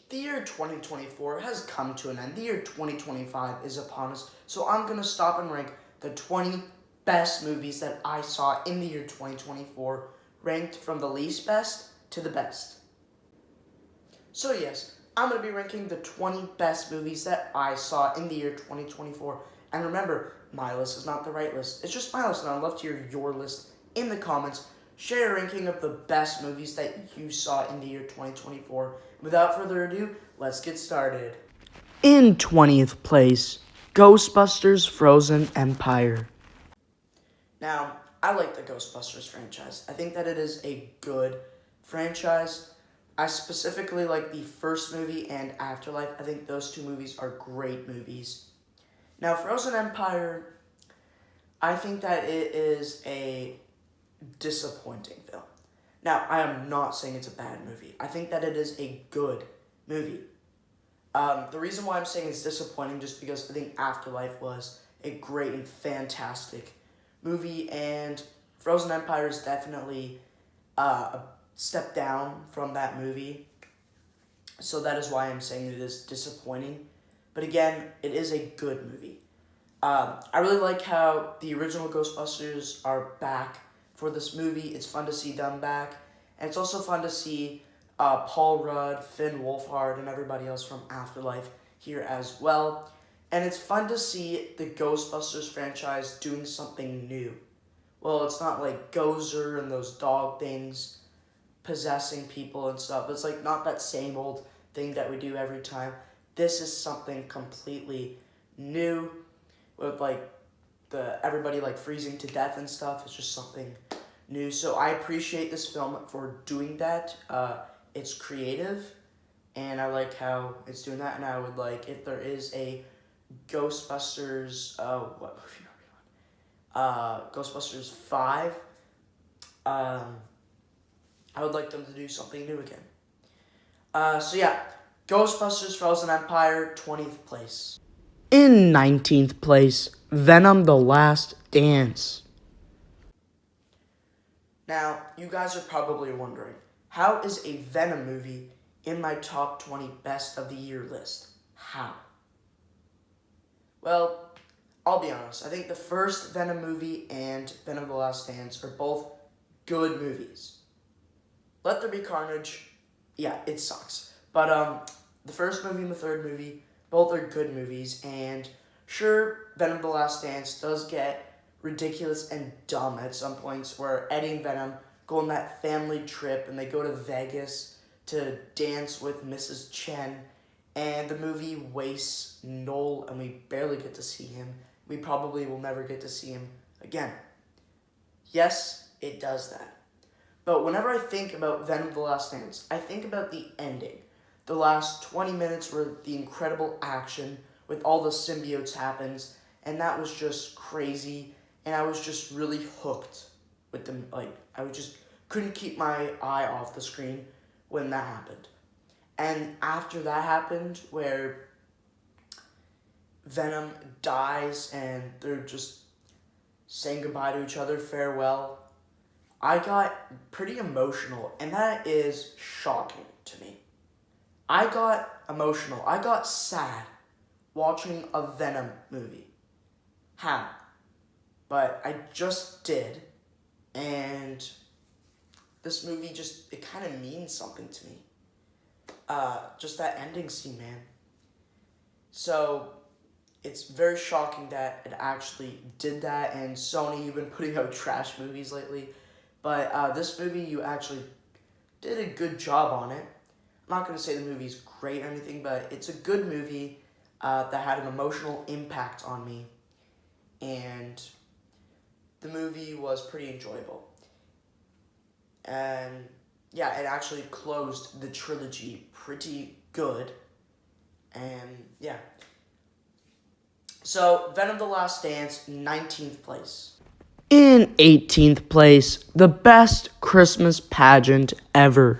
The year 2024 has come to an end. The year 2025 is upon us. So I'm going to stop and rank the 20 best movies that I saw in the year 2024, ranked from the least best to the best. So yes, I'm going to be ranking the 20 best movies that I saw in the year 2024. And remember, my list is not the right list. It's just my list, and I'd love to hear your list in the comments. Share a ranking of the best movies that you saw in the year 2024. Without further ado, let's get started. In 20th place, Ghostbusters Frozen Empire. Now, I like the Ghostbusters franchise. I think that it is a good franchise. I specifically like the first movie and Afterlife. I think those two movies are great movies. Now, Frozen Empire, I think that it is a disappointing film. Now, I am not saying it's a bad movie. I think that it is a good movie. The reason why I'm saying it's disappointing just because I think Afterlife was a great and fantastic movie, and Frozen Empire is definitely a step down from that movie. So that is why I'm saying it is disappointing. But again, it is a good movie. I really like how the original Ghostbusters are back for this movie. It's fun to see them back. And it's also fun to see Paul Rudd, Finn Wolfhard, and everybody else from Afterlife here as well. And it's fun to see the Ghostbusters franchise doing something new. Well, it's not like Gozer and those dog things possessing people and stuff. It's like not that same old thing that we do every time. This is something completely new with like everybody like freezing to death and stuff. It's just something new. So I appreciate this film for doing that. It's creative, and I like how it's doing that. And I would like if there is a Ghostbusters, what movie are we on? Ghostbusters 5. I would like them to do something new again. So yeah, Ghostbusters Frozen Empire, 20th place. In 19th place, Venom: The Last Dance. Now, you guys are probably wondering, how is a Venom movie in my top 20 best of the year list? How? Well, I'll be honest. I think the first Venom movie and Venom: The Last Dance are both good movies. Let There Be Carnage, yeah, it sucks. But the first movie and the third movie, both are good movies. And sure, Venom: The Last Dance does get ridiculous and dumb at some points, where Eddie and Venom go on that family trip and they go to Vegas to dance with Mrs. Chen, and the movie wastes Noel and we barely get to see him. We probably will never get to see him again. Yes, it does that. But whenever I think about Venom: The Last Dance, I think about the ending. The last 20 minutes where the incredible action with all the symbiotes happens, and that was just crazy, and I was just really hooked with them. Like, I just couldn't keep my eye off the screen when that happened. And after that happened, where Venom dies and they're just saying goodbye to each other, farewell, I got pretty emotional, and that is shocking to me. I got emotional. I got sad watching a Venom movie. How? But I just did, and this movie just, it kind of means something to me. Just that ending scene, man. So, it's very shocking that it actually did that, and Sony, you've been putting out trash movies lately, but this movie, you actually did a good job on it. I'm not going to say the movie's great or anything, but it's a good movie that had an emotional impact on me, and the movie was pretty enjoyable. And yeah, it actually closed the trilogy pretty good. And yeah. So, Venom: The Last Dance, 19th place. In 18th place, the best Christmas pageant ever.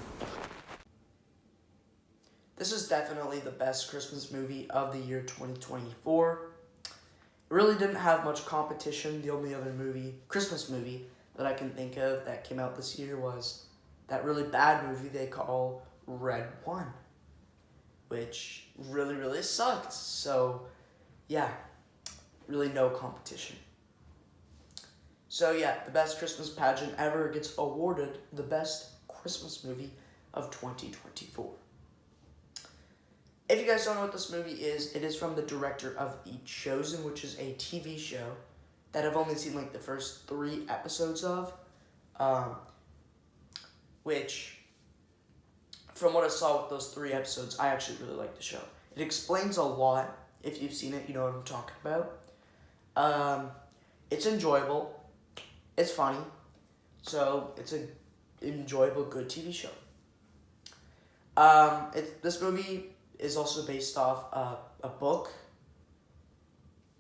This is definitely the best Christmas movie of the year 2024. It really didn't have much competition. The only other Christmas movie that I can think of that came out this year was that really bad movie they call Red One. which really, really sucked. So, yeah, really no competition. So, yeah, the best Christmas pageant ever gets awarded the best Christmas movie of 2024. If you guys don't know what this movie is, it is from the director of The Chosen, which is a TV show that I've only seen like the first 3 episodes of, which, from what I saw with those 3 episodes, I actually really like the show. It explains a lot. If you've seen it, you know what I'm talking about. It's enjoyable. It's funny. So, it's an enjoyable, good TV show. This movie is also based off a book.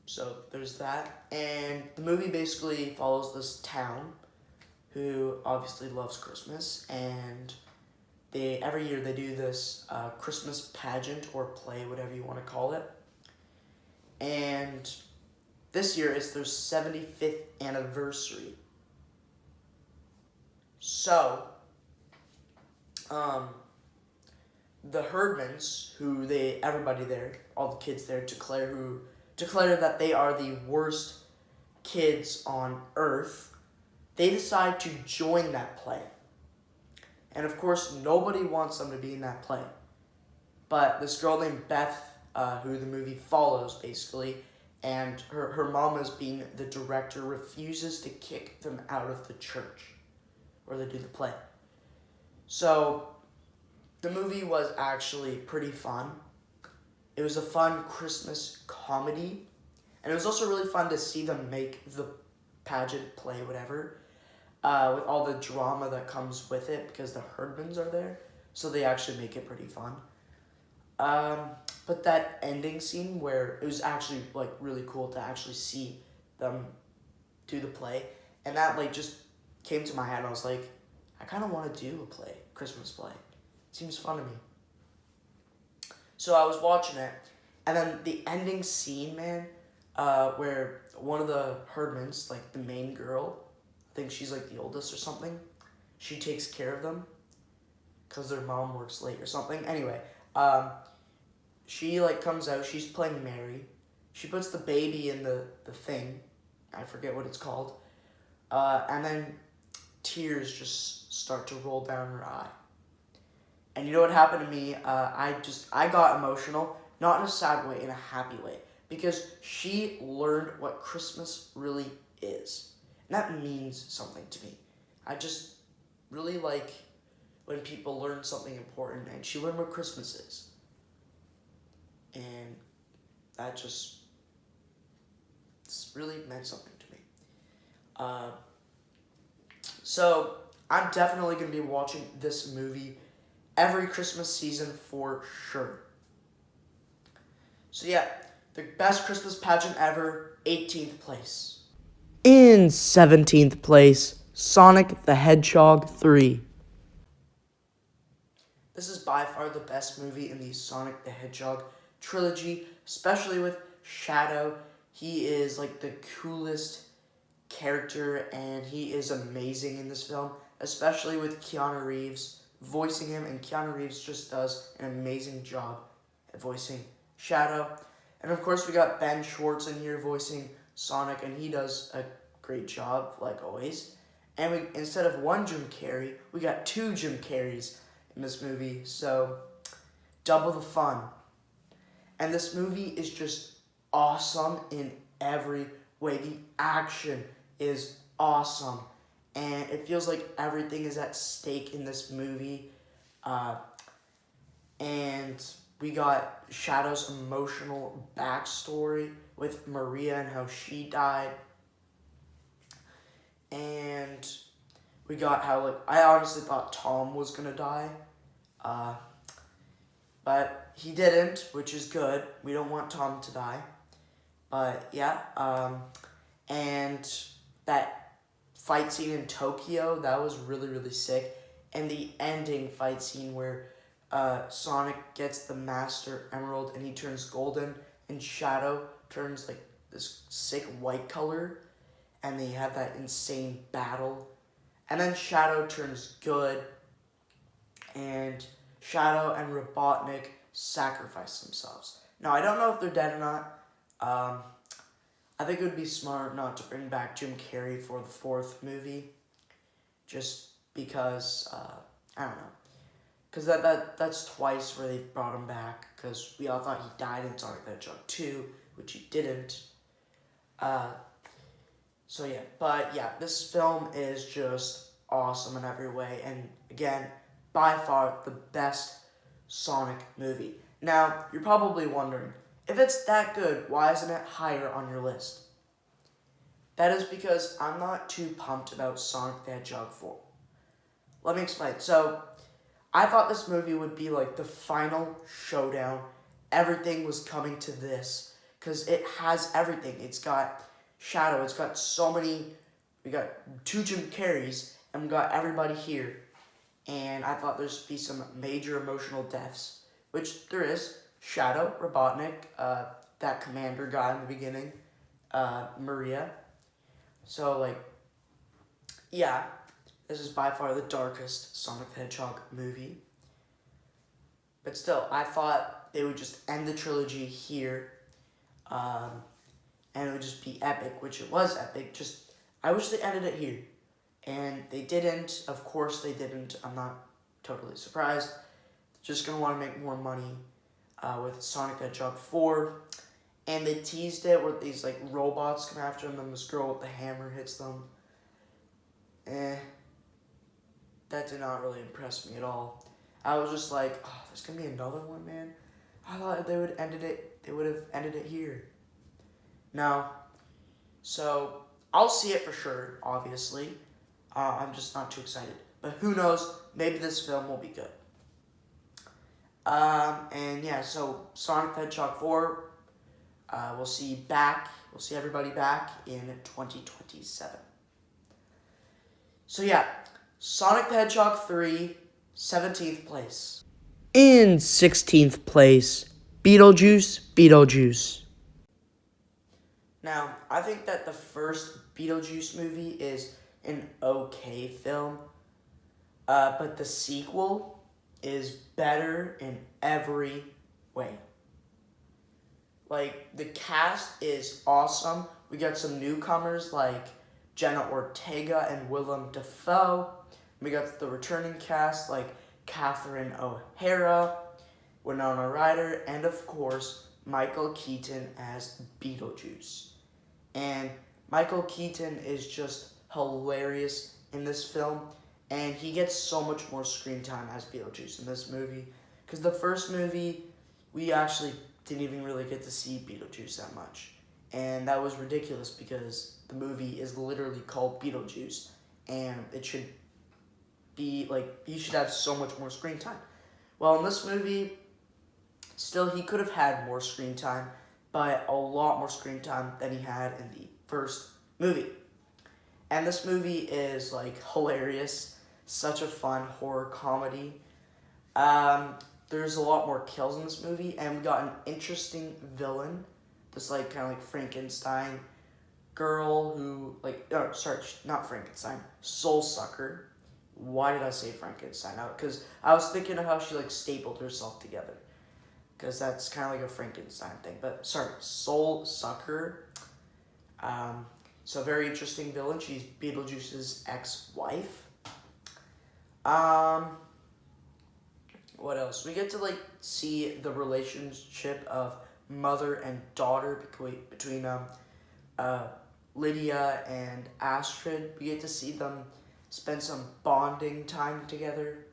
So there's that. And the movie basically follows this town who obviously loves Christmas, and every year they do this Christmas pageant or play, whatever you want to call it. And this year is their 75th anniversary. So, the Herdmans, everybody there, all the kids there, declare that they are the worst kids on Earth. They decide to join that play. And of course, nobody wants them to be in that play. But this girl named Beth, who the movie follows, basically, and her mom, as being the director, refuses to kick them out of the church where they do the play. So, the movie was actually pretty fun. It was a fun Christmas comedy. And it was also really fun to see them make the pageant play, whatever, with all the drama that comes with it, because the Herdmans are there. So they actually make it pretty fun. But that ending scene where it was actually like really cool to actually see them do the play. And that like just came to my head, and I was like, I kind of want to do a play, Christmas play. Seems fun to me. So I was watching it, and then the ending scene, man, where one of the Herdmans, like the main girl, I think she's like the oldest or something, she takes care of them because their mom works late or something. Anyway, she like comes out, she's playing Mary. She puts the baby in the thing, I forget what it's called, and then tears just start to roll down her eye. And you know what happened to me? I got emotional, not in a sad way, in a happy way, because she learned what Christmas really is. And that means something to me. I just really like when people learn something important, and she learned what Christmas is. And that just really meant something to me. So I'm definitely going to be watching this movie every Christmas season for sure. So yeah, the best Christmas pageant ever, 18th place. In 17th place, Sonic the Hedgehog 3. This is by far the best movie in the Sonic the Hedgehog trilogy, especially with Shadow. He is like the coolest character, and he is amazing in this film, especially with Keanu Reeves voicing him, and Keanu Reeves just does an amazing job at voicing Shadow. And of course we got Ben Schwartz in here voicing Sonic, and he does a great job, like always. And instead of one Jim Carrey, we got 2 Jim Carreys in this movie, so double the fun. And this movie is just awesome in every way. The action is awesome, and it feels like everything is at stake in this movie. And we got Shadow's emotional backstory with Maria and how she died. And we got how, like, I honestly thought Tom was gonna die. But he didn't, which is good. We don't want Tom to die. But yeah, and that fight scene in Tokyo, that was really, really sick. And the ending fight scene where Sonic gets the Master Emerald and he turns golden, and Shadow turns like this sick white color, and they have that insane battle. And then Shadow turns good, and Shadow and Robotnik sacrifice themselves. Now, I don't know if they're dead or not. I think it would be smart not to bring back Jim Carrey for the fourth movie, just because, I don't know. Because that's twice where they've brought him back, because we all thought he died in Sonic the Hedgehog 2, which he didn't. So yeah, but yeah, this film is just awesome in every way, and again, by far the best Sonic movie. Now, you're probably wondering, if it's that good, why isn't it higher on your list? That is because I'm not too pumped about Sonic the Hedgehog 4. Let me explain. So, I thought this movie would be like the final showdown. Everything was coming to this, because it has everything. It's got Shadow, it's got so many, we got 2 Jim Carreys, and we got everybody here. And I thought there'd be some major emotional deaths, which there is. Shadow, Robotnik, that commander guy in the beginning, Maria. So, like, yeah, this is by far the darkest Sonic the Hedgehog movie. But still, I thought they would just end the trilogy here, and it would just be epic, which it was epic. Just, I wish they ended it here. And they didn't. Of course they didn't. I'm not totally surprised. They're just going to want to make more money with Sonic the Hedgehog 4. And they teased it where these, like, robots come after them and this girl with the hammer hits them. That did not really impress me at all. I was just like, oh, there's going to be another one, man. I thought they would have ended it here. No. So, I'll see it for sure, obviously. I'm just not too excited. But who knows, maybe this film will be good. And yeah, so Sonic the Hedgehog 4, we'll see everybody back in 2027. So yeah, Sonic the Hedgehog 3, 17th place. In 16th place, Beetlejuice. Now, I think that the first Beetlejuice movie is an okay film, but the sequel is better in every way. Like, the cast is awesome. We got some newcomers like Jenna Ortega and Willem Dafoe. We got the returning cast like Catherine O'Hara, Winona Ryder, and of course, Michael Keaton as Beetlejuice. And Michael Keaton is just hilarious in this film, and he gets so much more screen time as Beetlejuice in this movie. Because the first movie, we actually didn't even really get to see Beetlejuice that much. And that was ridiculous because the movie is literally called Beetlejuice, and it should be, like, he should have so much more screen time. Well, in this movie, still, he could have had more screen time, but a lot more screen time than he had in the first movie. And this movie is, like, hilarious. Such a fun horror comedy. There's a lot more kills in this movie, and we got an interesting villain. This, like, kind of like Frankenstein girl who, like, oh, sorry, not Frankenstein, Soul Sucker. Why did I say Frankenstein? Because I was thinking of how she, like, stapled herself together. Because that's kind of like a Frankenstein thing. But, sorry, Soul Sucker. So, very interesting villain. She's Beetlejuice's ex-wife. What else? We get to, like, see the relationship of mother and daughter between Lydia and Astrid. We get to see them spend some bonding time together.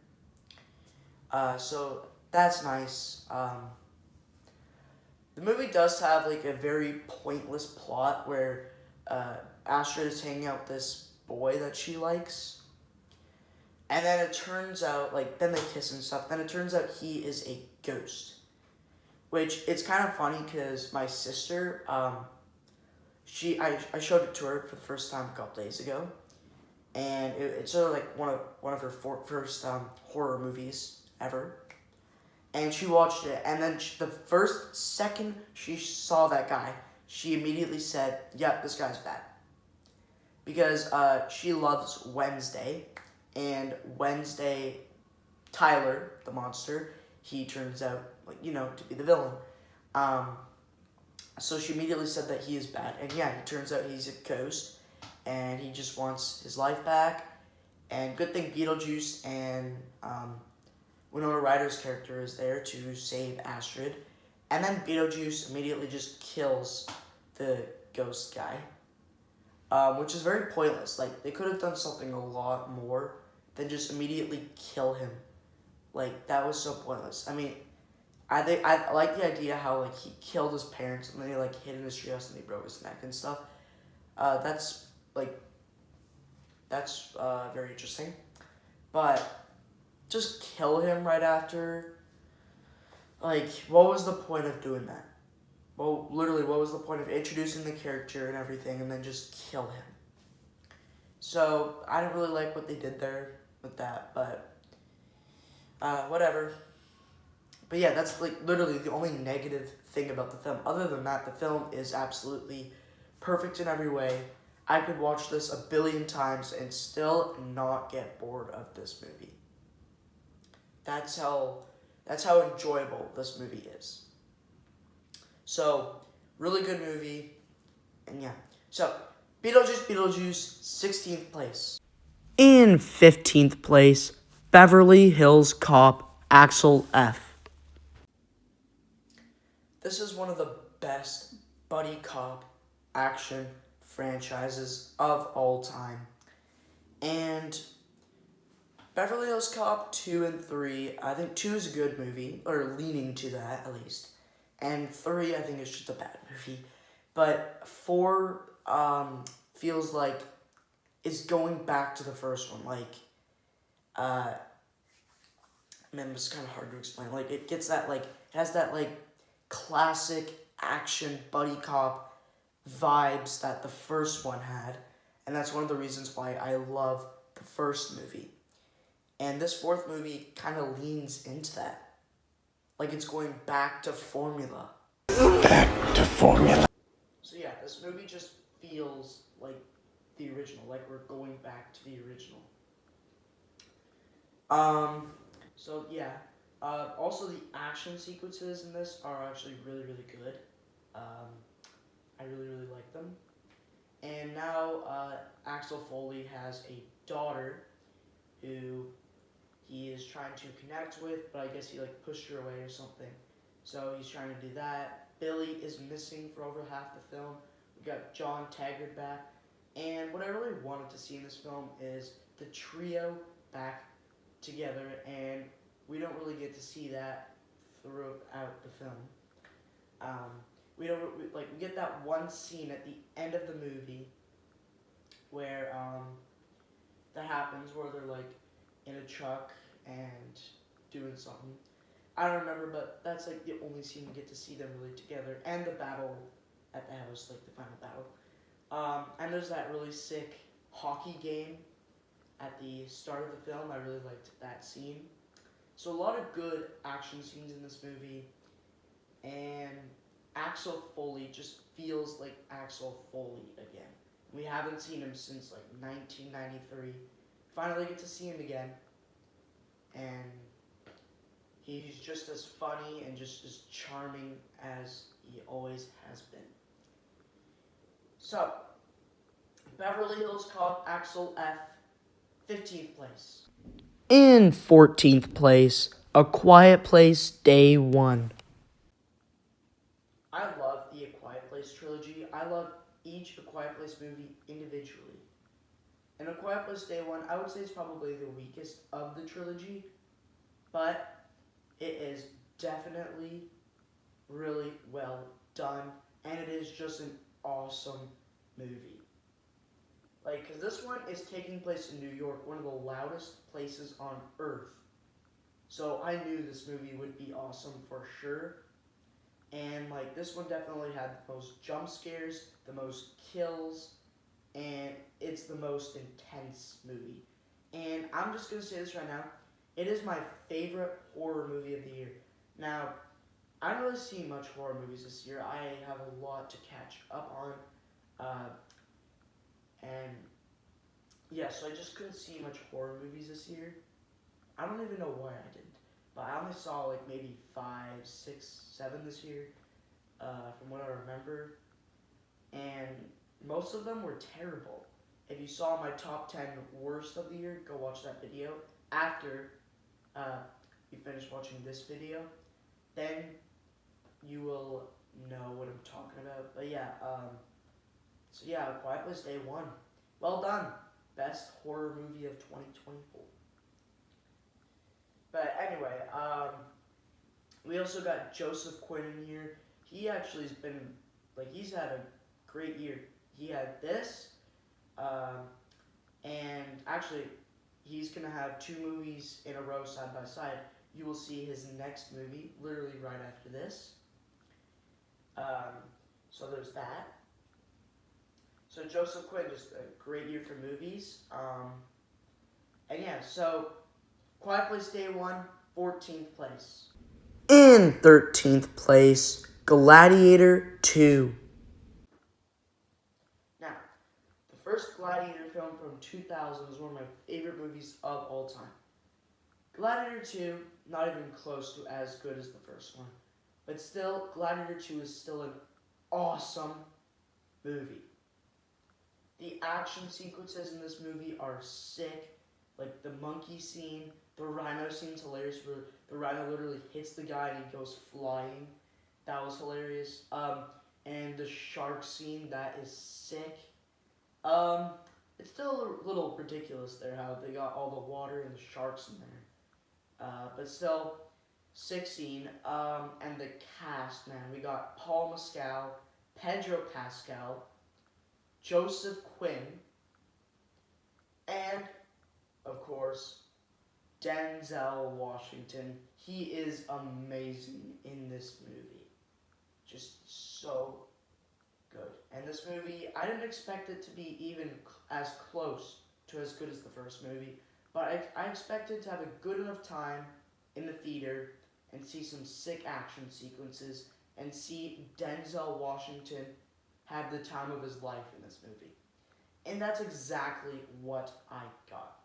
So that's nice. The movie does have, like, a very pointless plot where Astrid is hanging out with this boy that she likes. And then it turns out, like, then they kiss and stuff. Then it turns out he is a ghost. Which, it's kind of funny because my sister, I showed it to her for the first time a couple days ago. And it's sort of like one of her first horror movies ever. And she watched it. And then the first second she saw that guy, she immediately said, yep, this guy's bad. Because she loves Wednesday. And Wednesday, Tyler, the monster, he turns out like, to be the villain. Um, so she immediately said that he is bad, and yeah, it turns out he's a ghost, and he just wants his life back. And good thing Beetlejuice and Winona Ryder's character is there to save Astrid, and then Beetlejuice immediately just kills the ghost guy, which is very pointless. Like, they could have done something a lot more than just immediately kill him. Like, that was so pointless. I mean, I like the idea how, like, he killed his parents and then he, like, hid in his treehouse and he broke his neck and stuff. That's very interesting. But just kill him right after. Like, what was the point of doing that? Well, literally, what was the point of introducing the character and everything and then just kill him? So, I didn't really like what they did there with that, but whatever. But yeah, that's like literally the only negative thing about the film. Other than that, the film is absolutely perfect in every way. I could watch this a billion times and still not get bored of this movie. That's how enjoyable this movie is. So, really good movie. And yeah. So, Beetlejuice, 16th place. In 15th place, Beverly Hills Cop, Axel F. This is one of the best buddy cop action franchises of all time. And Beverly Hills Cop 2 and 3, I think 2 is a good movie, or leaning to that at least. And 3, I think is just a bad movie. But 4 feels like it's going back to the first one. Like, man, it's kind of hard to explain. Like, it gets that, like, it has that, like, classic action buddy cop vibes that the first one had. And that's one of the reasons why I love the first movie. And this fourth movie kind of leans into that. Like, it's going back to formula. Back to formula. So yeah, this movie just feels like the original. Like, we're going back to the original. So yeah. Also, the action sequences in this are actually really, really good. I really, really like them. And now Axel Foley has a daughter who he is trying to connect with, but I guess he like pushed her away or something. So he's trying to do that. Billy is missing for over half the film. We got John Taggart back. And what I really wanted to see in this film is the trio back together, and we don't really get to see that throughout the film. We get that one scene at the end of the movie where that happens, where they're like in a truck and doing something. I don't remember, but that's like the only scene we get to see them really together, and the battle at the house, like the final battle. And there's that really sick hockey game at the start of the film. I really liked that scene. So a lot of good action scenes in this movie, and Axel Foley just feels like Axel Foley again. We haven't seen him since like 1993. Finally get to see him again, and he's just as funny and just as charming as he always has been. So, Beverly Hills Cop Axel F, 15th place. In 14th place, A Quiet Place Day 1. I love the A Quiet Place trilogy. I love each A Quiet Place movie individually. And A Quiet Place Day 1, I would say, is probably the weakest of the trilogy, but it is definitely really well done, and it is just an awesome movie. Like, because this one is taking place in New York, one of the loudest places on Earth. So I knew this movie would be awesome for sure. And, like, this one definitely had the most jump scares, the most kills, and it's the most intense movie. And I'm just going to say this right now. It is my favorite horror movie of the year. Now, I don't really see much horror movies this year. I have a lot to catch up on. And yeah, so I just couldn't see much horror movies this year. I don't even know why I didn't. but I only saw like maybe 5, 6, 7 this year, from what I remember, and most of them were terrible. If you saw my top 10 worst of the year, go watch that video after uh, you finish watching this video. Then you will know what I'm talking about. But yeah, so yeah, Quiet Place Day 1. Well done. Best horror movie of 2024. But anyway, we also got Joseph Quinn in here. He actually has been, like, he's had a great year. He had this, and actually, he's gonna have 2 movies in a row side by side. You will see his next movie literally right after this. So there's that. So Joseph Quinn, just a great year for movies. And yeah, so Quiet Place Day 1, 14th place. In 13th place, Gladiator 2. Now, the first Gladiator film from 2000 was one of my favorite movies of all time. Gladiator 2, not even close to as good as the first one. But still, Gladiator 2 is still an awesome movie. The action sequences in this movie are sick. Like the monkey scene, the rhino scene's hilarious where the rhino literally hits the guy and he goes flying. That was hilarious. And the shark scene, that is sick. It's still a little ridiculous there how they got all the water and the sharks in there. But still, sick scene. And the cast, man, we got Paul Mescal, Pedro Pascal, Joseph Quinn, and, of course, Denzel Washington. He is amazing in this movie. Just so good. And this movie, I didn't expect it to be even as close to as good as the first movie, but I expected to have a good enough time in the theater and see some sick action sequences and see Denzel Washington have the time of his life in this movie. And that's exactly what I got.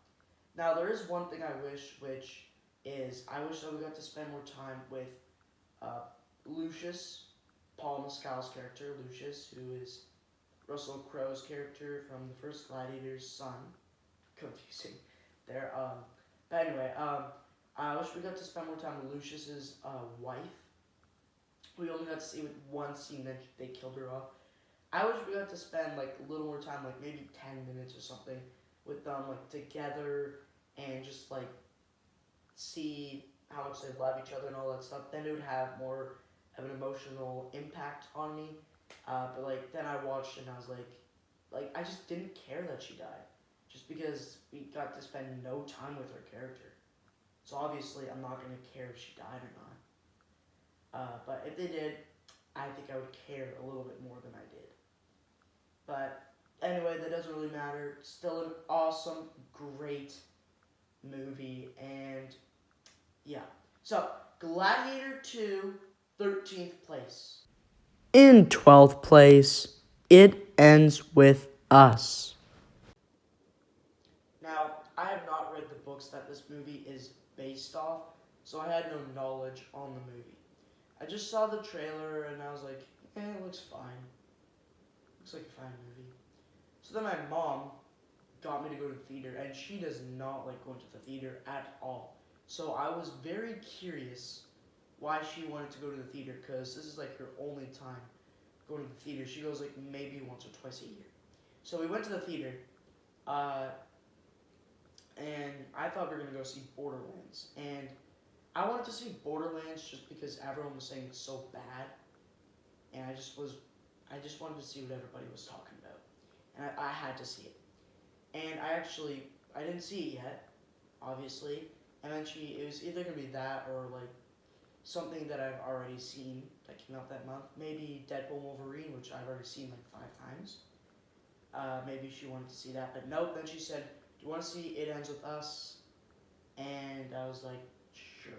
Now, there is one thing I wish, which is I wish that we got to spend more time with Lucius, Paul Mescal's character, Lucius, who is Russell Crowe's character from the first Gladiator's son. Confusing there. But anyway, I wish we got to spend more time with Lucius's wife. We only got to see with one scene that they killed her off. I wish we got to spend like a little more time, like maybe 10 minutes or something, with them like together and just like see how much they love each other and all that stuff. Then it would have more of an emotional impact on me. But like then I watched and I was like I just didn't care that she died, just because we got to spend no time with her character. So obviously I'm not gonna care if she died or not. But if they did, I think I would care a little bit more than I did. But anyway, that doesn't really matter. Still an awesome, great movie. And yeah. So, Gladiator 2, 13th place. In 12th place, It Ends With Us. Now, I have not read the books that this movie is based off, so I had no knowledge on the movie. I just saw the trailer and I was like, it looks fine. Looks like a fine movie. So then my mom got me to go to the theater, and she does not like going to the theater at all. So I was very curious why she wanted to go to the theater, because this is like her only time going to the theater. She goes like maybe once or twice a year. So we went to the theater, and I thought we were going to go see Borderlands. And I wanted to see Borderlands just because everyone was saying it's so bad. And I just wanted to see what everybody was talking about. And I had to see it. And I didn't see it yet, obviously. And then it was either going to be that or like something that I've already seen that came out that month. Maybe Deadpool Wolverine, which I've already seen like 5 times. Maybe she wanted to see that, but nope. Then she said, do you want to see It Ends With Us? And I was like, sure.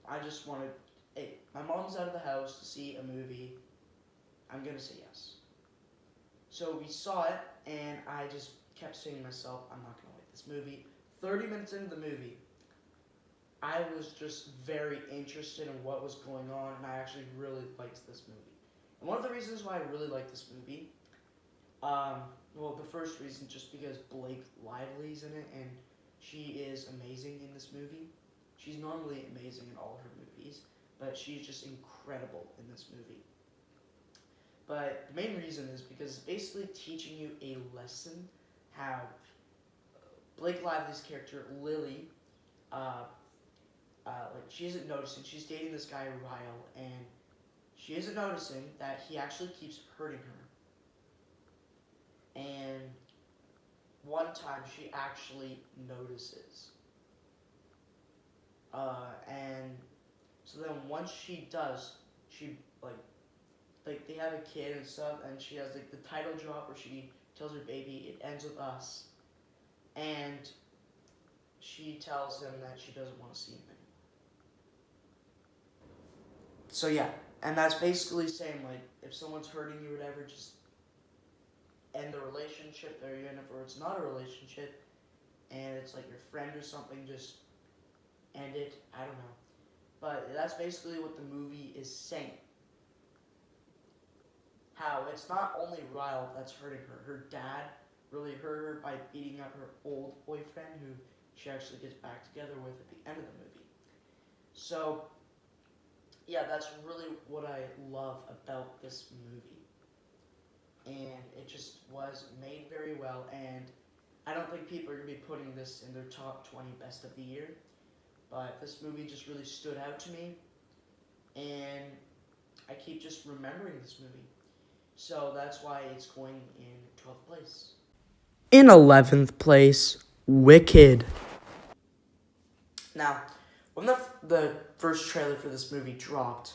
I just wanted, hey, my mom's out of the house to see a movie. I'm going to say yes. So we saw it, and I just kept saying to myself, I'm not going to like this movie. 30 minutes into the movie, I was just very interested in what was going on, and I actually really liked this movie. And one of the reasons why I really like this movie, well, the first reason just because Blake Lively's in it, and she is amazing in this movie. She's normally amazing in all her movies, but she's just incredible in this movie. But the main reason is because it's basically teaching you a lesson how Blake Lively's character, Lily, uh, like she isn't noticing. She's dating this guy Ryle, and she isn't noticing that he actually keeps hurting her. And one time she actually notices. And so then once she does, she like they have a kid and stuff, and she has like the title drop where she tells her baby it ends with us, and she tells him that she doesn't want to see him anymore. So yeah, and that's basically saying like if someone's hurting you or whatever, just end the relationship they're in, or it's not a relationship, and it's like your friend or something, just end it. I don't know, but that's basically what the movie is saying. How it's not only Ryle that's hurting her. Her dad really hurt her by beating up her old boyfriend, who she actually gets back together with at the end of the movie. So yeah, that's really what I love about this movie. And it just was made very well, and I don't think people are going to be putting this in their top 20 best of the year, but this movie just really stood out to me, and I keep just remembering this movie. So that's why it's going in 12th place. In 11th place, Wicked. Now, when the first trailer for this movie dropped,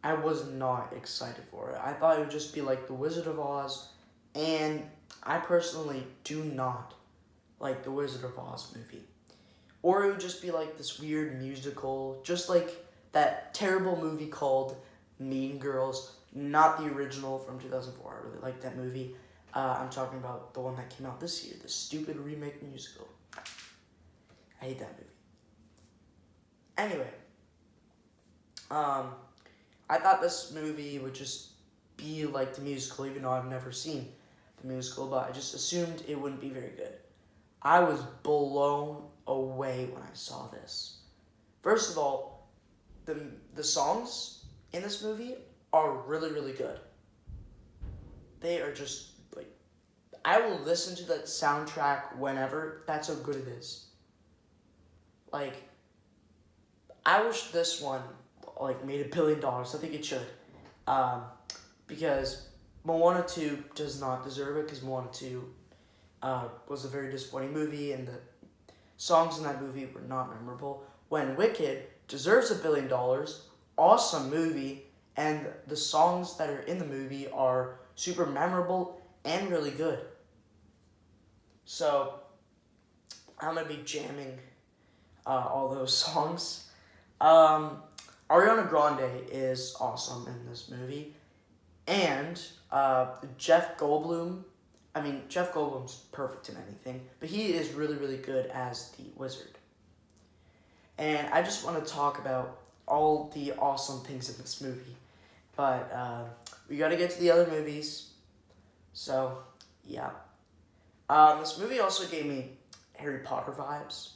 I was not excited for it. I thought it would just be like The Wizard of Oz, and I personally do not like The Wizard of Oz movie. Or it would just be like this weird musical, just like that terrible movie called Mean Girls, not the original from 2004. I really like that movie. I'm talking about the one that came out this year, the stupid remake musical. I hate that movie. Anyway, I thought this movie would just be like the musical, even though I've never seen the musical, but I just assumed it wouldn't be very good. I was blown away when I saw this. First of all, the songs in this movie are really, really good. They are just, like, I will listen to that soundtrack whenever. That's how good it is. Like, I wish this one, like, made $1 billion. I think it should. Because Moana 2 does not deserve it, because Moana 2 was a very disappointing movie, and the songs in that movie were not memorable. When Wicked deserves $1 billion, awesome movie, and the songs that are in the movie are super memorable and really good. So, I'm going to be jamming all those songs. Ariana Grande is awesome in this movie. And Jeff Goldblum's perfect in anything, but he is really, really good as the wizard. And I just want to talk about all the awesome things in this movie. But we got to get to the other movies. So, yeah. This movie also gave me Harry Potter vibes.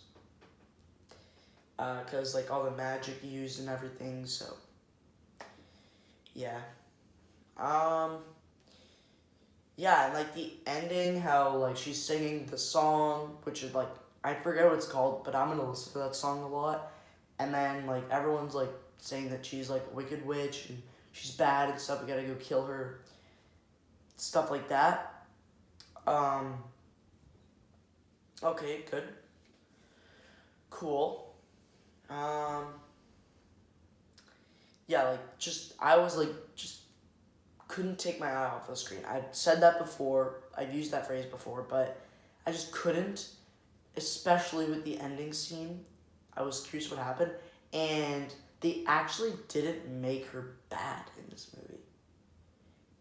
Because, like, all the magic used and everything, so. Yeah. Yeah, and, like, the ending, how, like, she's singing the song, which is, like, I forget what it's called, but I'm gonna listen to that song a lot. And then, like, everyone's, like, saying that she's, like, a wicked witch, and she's bad and stuff, we gotta go kill her. Stuff like that. Okay, good. Cool. Yeah, like, just, I was, like, just couldn't take my eye off the screen. I've said that before, I've used that phrase before, but I just couldn't, especially with the ending scene. I was curious what happened, and they actually didn't make her bad in this movie.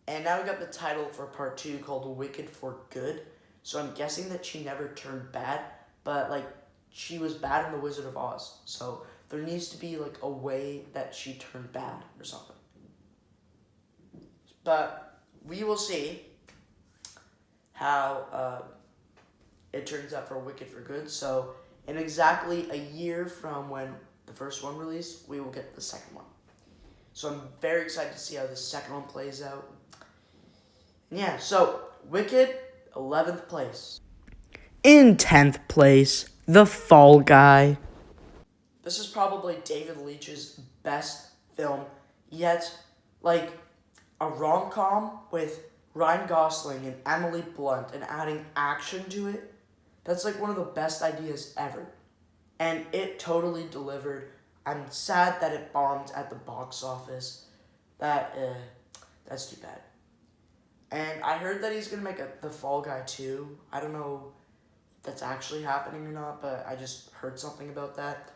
And now we got the title for part 2 called Wicked for Good, so I'm guessing that she never turned bad, but, like, she was bad in The Wizard of Oz. So there needs to be like a way that she turned bad or something. But we will see how it turns out for Wicked for Good. So in exactly a year from when the first one released, we will get the second one. So I'm very excited to see how the second one plays out. And yeah, so Wicked, 11th place. In 10th place, The Fall Guy. This is probably David Leitch's best film yet. Like, a rom-com with Ryan Gosling and Emily Blunt and adding action to it. That's like one of the best ideas ever. And it totally delivered. I'm sad that it bombed at the box office. That's too bad. And I heard that he's going to make The Fall Guy 2. I don't know if that's actually happening or not, but I just heard something about that.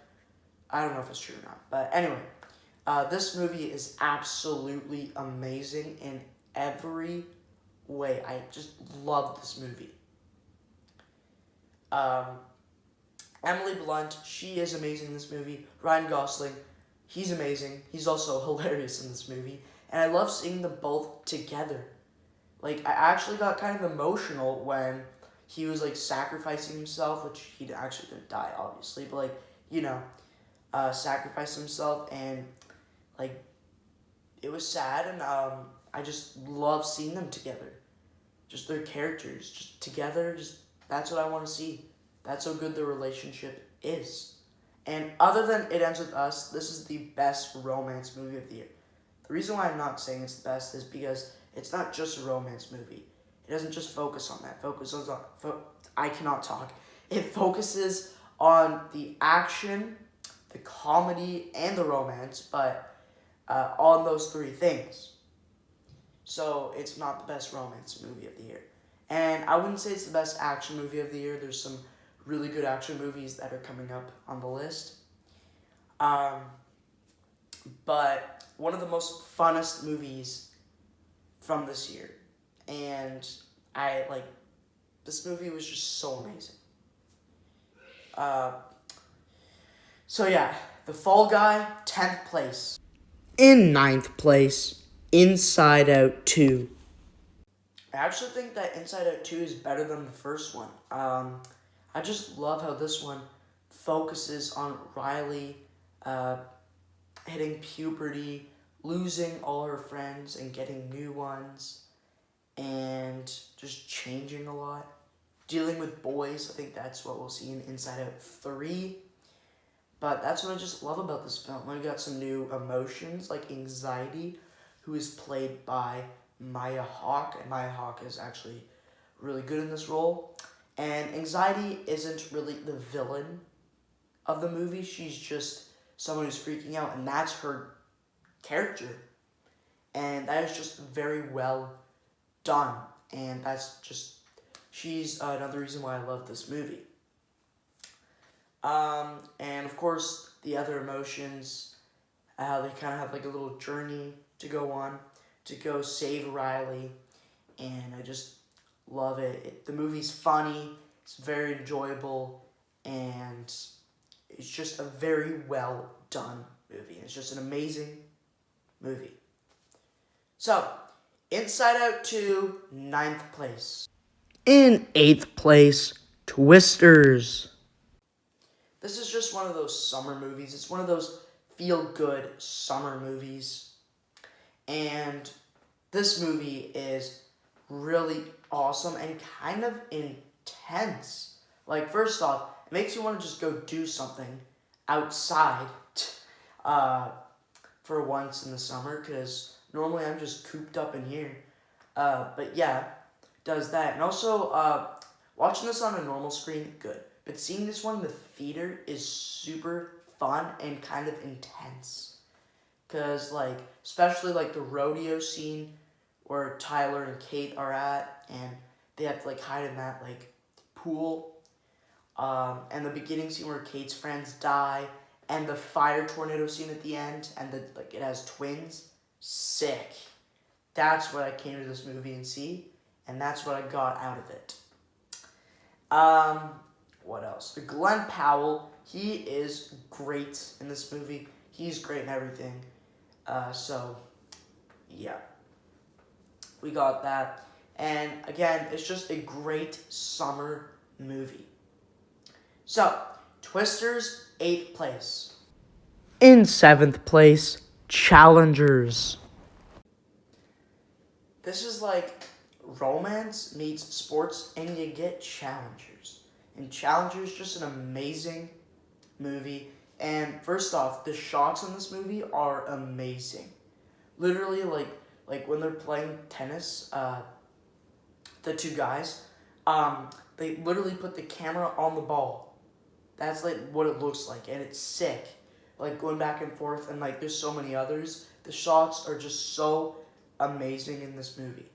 I don't know if it's true or not. But anyway, this movie is absolutely amazing in every way. I just love this movie. Emily Blunt, she is amazing in this movie. Ryan Gosling, he's amazing. He's also hilarious in this movie. And I love seeing them both together. Like, I actually got kind of emotional when he was, like, sacrificing himself, which he actually didn't die, obviously, but, like, you know, sacrificed himself, and, like, it was sad, and I just love seeing them together. Just their characters, just together, just, that's what I want to see. That's how good their relationship is. And other than It Ends With Us, this is the best romance movie of the year. The reason why I'm not saying it's the best is because it's not just a romance movie. It doesn't just focus on that. I cannot talk. It focuses on the action, the comedy, and the romance, but on those three things. So it's not the best romance movie of the year. And I wouldn't say it's the best action movie of the year. There's some really good action movies that are coming up on the list. But one of the most funnest movies from this year. And this movie was just so amazing. So yeah, The Fall Guy, 10th place. In 9th place, Inside Out 2. I actually think that Inside Out 2 is better than the first one. I just love how this one focuses on Riley hitting puberty, losing all her friends and getting new ones, and just changing a lot. Dealing with boys, I think that's what we'll see in Inside Out 3. But that's what I just love about this film. We got some new emotions, like Anxiety, who is played by Maya Hawke, and Maya Hawke is actually really good in this role. And Anxiety isn't really the villain of the movie. She's just someone who's freaking out, and that's her character. And that is just very well done. And she's another reason why I love this movie. And of course, the other emotions, how they kind of have like a little journey to go on, to go save Riley, and I just love it. The movie's funny, it's very enjoyable, and it's just a very well done movie. It's just an amazing movie. So, Inside Out 2, 9th place. In 8th place, Twisters. This is just one of those summer movies. It's one of those feel-good summer movies. And this movie is really awesome and kind of intense. Like, first off, it makes you want to just go do something outside for once in the summer, because normally I'm just cooped up in here. But yeah, does that. And also, watching this on a normal screen, good. But seeing this one in the theater is super fun and kind of intense. Because, like, especially, like, the rodeo scene where Tyler and Kate are at, and they have to, like, hide in that, like, pool. And the beginning scene where Kate's friends die, and the fire tornado scene at the end, and it has twins. Sick. That's what I came to this movie and see, and that's what I got out of it. what else? Glenn Powell, he is great in this movie. He's great in everything. So, yeah. We got that. And again, it's just a great summer movie. So, Twisters, 8th place. In 7th place, Challengers. This is like romance meets sports, and you get Challengers. And Challengers is just an amazing movie. And first off, the shots in this movie are amazing. Literally, like when they're playing tennis, the two guys, they literally put the camera on the ball. That's like what it looks like, and it's sick. Like going back and forth, and like there's so many others. The shots are just so amazing in this movie.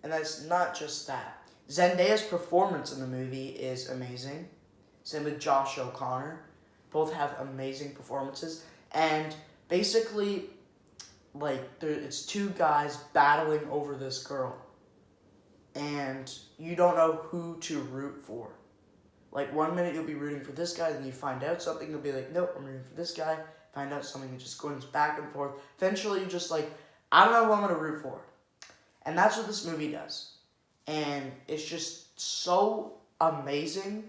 And that's not just that. Zendaya's performance in the movie is amazing. Same with Josh O'Connor. Both have amazing performances. And basically, like, it's two guys battling over this girl. And you don't know who to root for. Like, one minute you'll be rooting for this guy, then you find out something, you'll be like, nope, I'm rooting for this guy. Find out something, and just going back and forth. Eventually, you're just like, I don't know who I'm going to root for. And that's what this movie does. And it's just so amazing.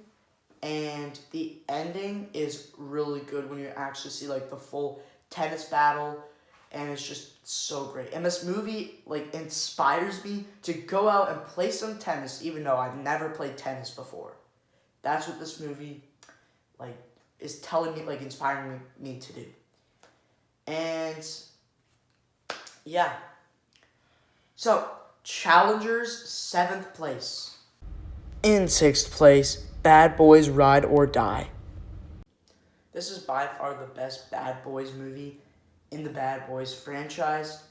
And the ending is really good when you actually see, like, the full tennis battle. And it's just so great. And this movie, like, inspires me to go out and play some tennis, even though I've never played tennis before. That's what this movie, like, is telling me, like, inspiring me to do. And, yeah. So, Challengers, 7th place. In 6th place, Bad Boys Ride or Die. This is by far the best Bad Boys movie in the Bad Boys franchise.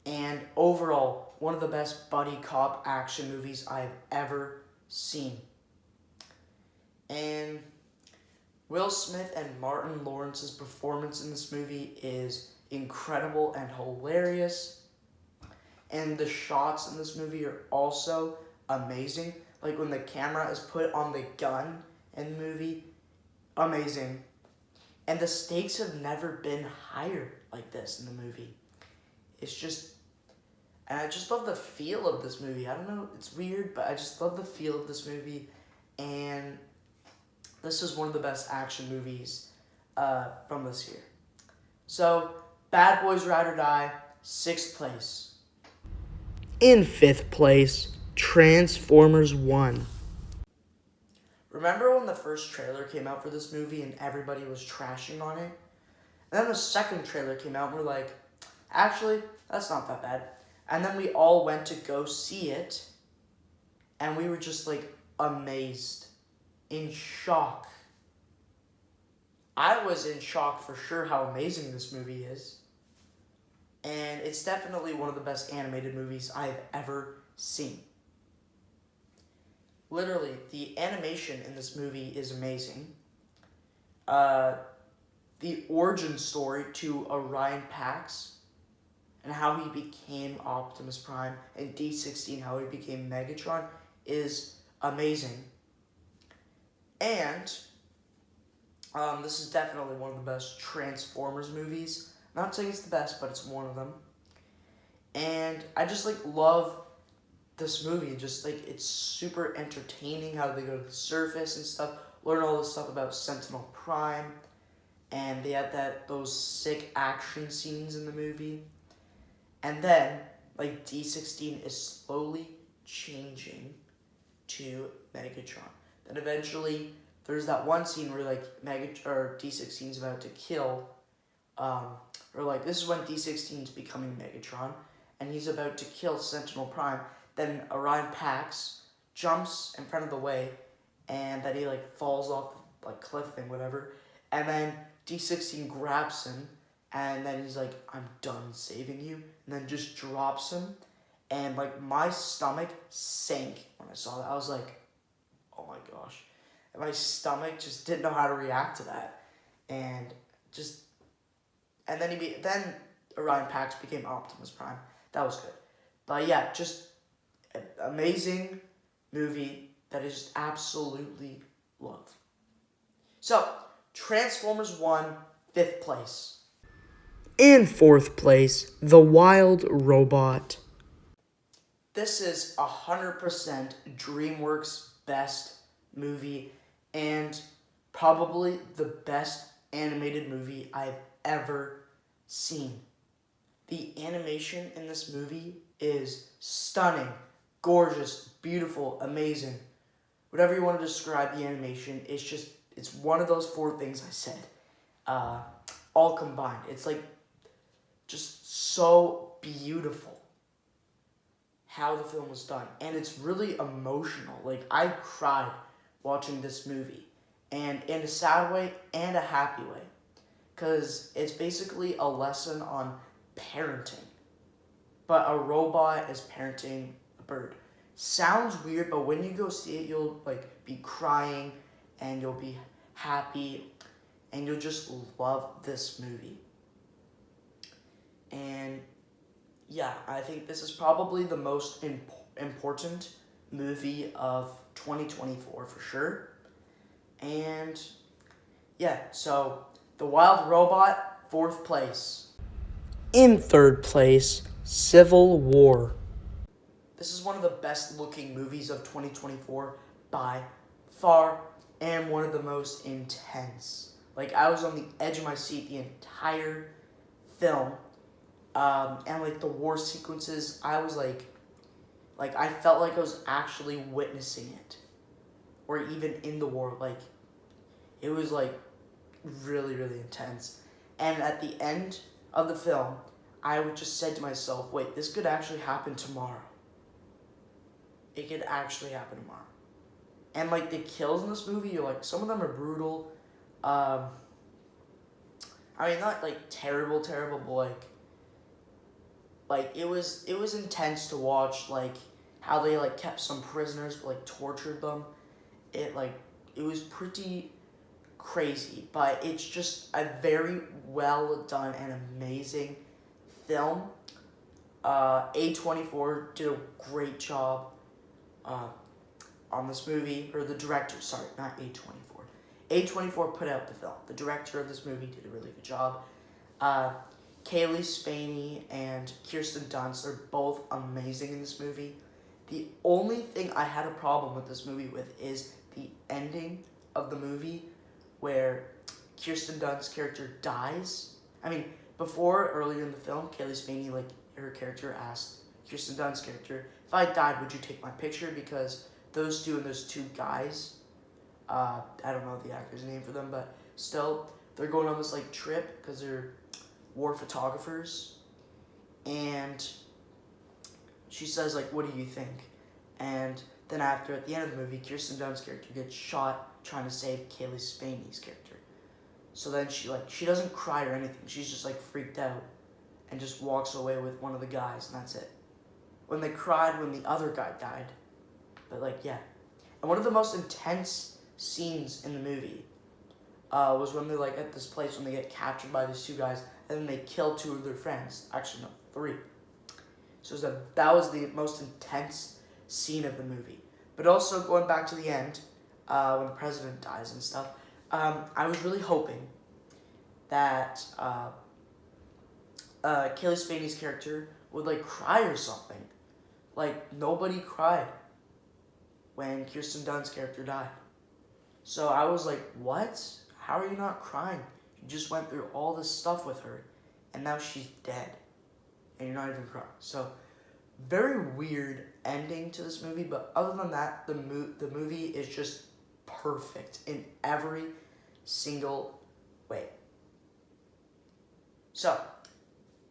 And overall, one of the best buddy cop action movies I've ever seen. And Will Smith and Martin Lawrence's performance in this movie is incredible and hilarious. And the shots in this movie are also amazing. Like when the camera is put on the gun in the movie, amazing. And the stakes have never been higher like this in the movie. It's just, and I just love the feel of this movie. I don't know, it's weird, but I just love the feel of this movie. And this is one of the best action movies from this year. So, Bad Boys Ride or Die, 6th place. In 5th place, Transformers 1. Remember when the first trailer came out for this movie and everybody was trashing on it? And then the second trailer came out and we're like, actually, that's not that bad. And then we all went to go see it, and we were just like amazed. In shock. I was in shock for sure how amazing this movie is. And it's definitely one of the best animated movies I've ever seen. Literally, the animation in this movie is amazing. The origin story to Orion Pax and how he became Optimus Prime, and D16, how he became Megatron, is amazing. And this is definitely one of the best Transformers movies. I'm not saying it's the best, but it's one of them. And I just like love this movie. Just like it's super entertaining how they go to the surface and stuff. Learn all this stuff about Sentinel Prime. And they had those sick action scenes in the movie. And then like D16 is slowly changing to Megatron. Then eventually, there's that one scene where like D16 is about to kill, or like this is when D16 is becoming Megatron, and he's about to kill Sentinel Prime. Then Orion Pax jumps in front of the way, and then he like falls off the like cliff thing, whatever. And then D16 grabs him, and then he's like, "I'm done saving you," and then just drops him, and like my stomach sank when I saw that. I was like, oh my gosh. And my stomach just didn't know how to react to that. And then Orion Pax became Optimus Prime. That was good. But yeah, just an amazing movie. that I just absolutely love. So, Transformers 1, 5th place. In 4th place, The Wild Robot. This is 100% DreamWorks' best movie and probably the best animated movie I've ever seen. The animation in this movie is stunning, gorgeous, beautiful, amazing. Whatever you want to describe the animation, it's one of those four things I said, all combined. It's like just so beautiful how the film was done, and it's really emotional. Like, I cried watching this movie, and in a sad way and a happy way, because it's basically a lesson on parenting, but a robot is parenting a bird. Sounds weird, but when you go see it, you'll like be crying, and you'll be happy, and you'll just love this movie. And yeah, I think this is probably the most important movie of 2024 for sure. And yeah, so The Wild Robot, 4th place. In 3rd place, Civil War. This is one of the best looking movies of 2024 by far, and one of the most intense. Like, I was on the edge of my seat the entire film. And like the war sequences, I was like I felt like I was actually witnessing it, or even in the war. Like, it was like really, really intense. And at the end of the film, I just said to myself, wait, this could actually happen tomorrow. It could actually happen tomorrow. And like the kills in this movie, you're like, some of them are brutal. I mean, not like terrible, but like it was intense to watch, like how they like kept some prisoners but like tortured them. It was pretty crazy, but it's just a very well done and amazing film. A24 did a great job on this movie, or the director, sorry, not A24. A24 put out the film. The director of this movie did a really good job. Kaylee Spaney and Kirsten Dunst are both amazing in this movie. The only thing I had a problem with this movie with is the ending of the movie, where Kirsten Dunst's character dies. I mean, earlier in the film, Kaylee Spaney, like, her character asked Kirsten Dunst's character, if I died, would you take my picture? Because those two guys, I don't know the actor's name for them, but still, they're going on this like trip because they're war photographers, and she says like, what do you think? And then at the end of the movie, Kirsten Dunst's character gets shot trying to save Kaylee Spaney's character. So then she doesn't cry or anything. She's just like freaked out and just walks away with one of the guys, and that's it. When they cried when the other guy died. But like, yeah. And one of the most intense scenes in the movie was when they're like at this place when they get captured by these two guys, and then they kill two of their friends. Actually, no, 3. So that was the most intense scene of the movie. But also, going back to the end, when the president dies and stuff, I was really hoping that Kaylee Spaney's character would like cry or something. Like, nobody cried when Kirsten Dunst's character died. So I was like, what? How are you not crying? You just went through all this stuff with her, and now she's dead, and you're not even crying. So, very weird ending to this movie, but other than that, the movie is just perfect in every single way. So,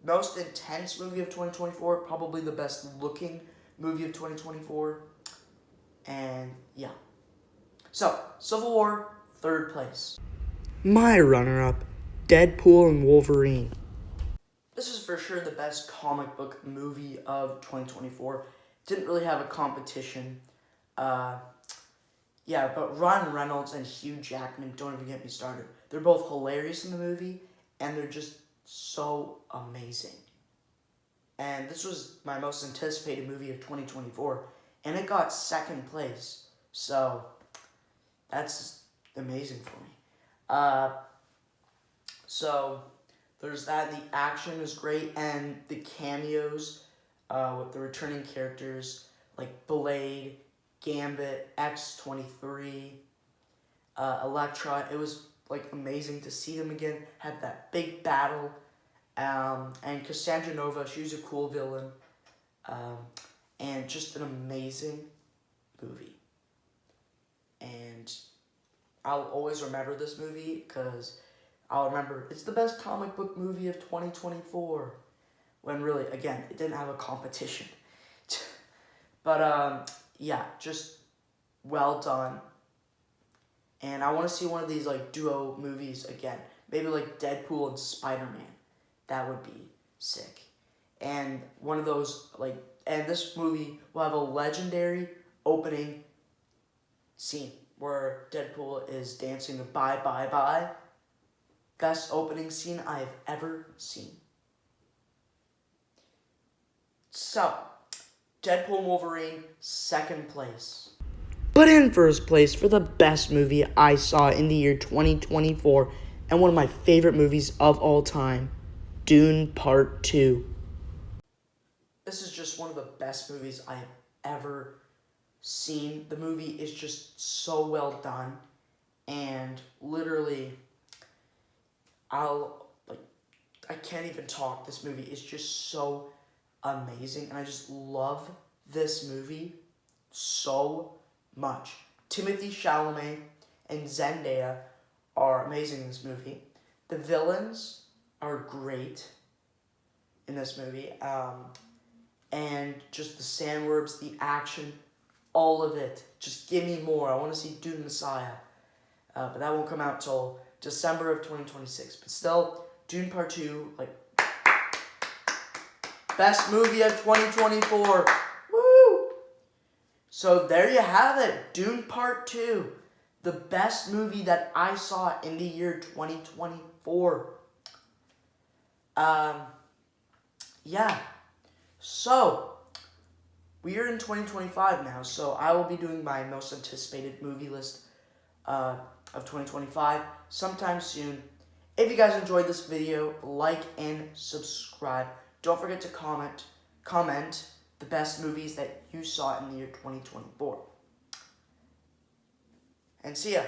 most intense movie of 2024, probably the best looking movie of 2024, and yeah. So, Civil War, 3rd place. My runner-up, Deadpool and Wolverine. This is for sure the best comic book movie of 2024. Didn't really have a competition. Yeah, but Ryan Reynolds and Hugh Jackman, don't even get me started. They're both hilarious in the movie, and they're just so amazing. And this was my most anticipated movie of 2024, and it got 2nd place. So that's amazing for me. So there's that. The action is great, and the cameos with the returning characters like Blade, Gambit, X-23, Elektra. It was like amazing to see them again. Had that big battle, and Cassandra Nova. She was a cool villain, and just an amazing movie. And I'll always remember this movie because I'll remember it's the best comic book movie of 2024. When really, again, it didn't have a competition. But yeah, just well done. And I want to see one of these like duo movies again. Maybe like Deadpool and Spider-Man. That would be sick. And one of those like, and this movie will have a legendary opening scene where Deadpool is dancing the bye bye bye. Best opening scene I've ever seen. So, Deadpool and Wolverine, second place. But in first place for the best movie I saw in the year 2024 and one of my favorite movies of all time, Dune Part 2. This is just one of the best movies I have ever seen. The movie is just so well done, and literally I can't even talk. This movie is just so amazing, and I just love this movie so much. Timothée Chalamet and Zendaya are amazing in this movie. The villains are great in this movie, and just the sandworms, the action, all of it. Just give me more. I want to see Dune Messiah, but that won't come out till December of 2026. But still, Dune Part 2, like, best movie of 2024. Woo! So there you have it. Dune Part 2. The best movie that I saw in the year 2024. Yeah. So, we are in 2025 now. So, I will be doing my most anticipated movie list of 2025 sometime soon. If you guys enjoyed this video, like and subscribe. Don't forget to comment the best movies that you saw in the year 2024. And see ya.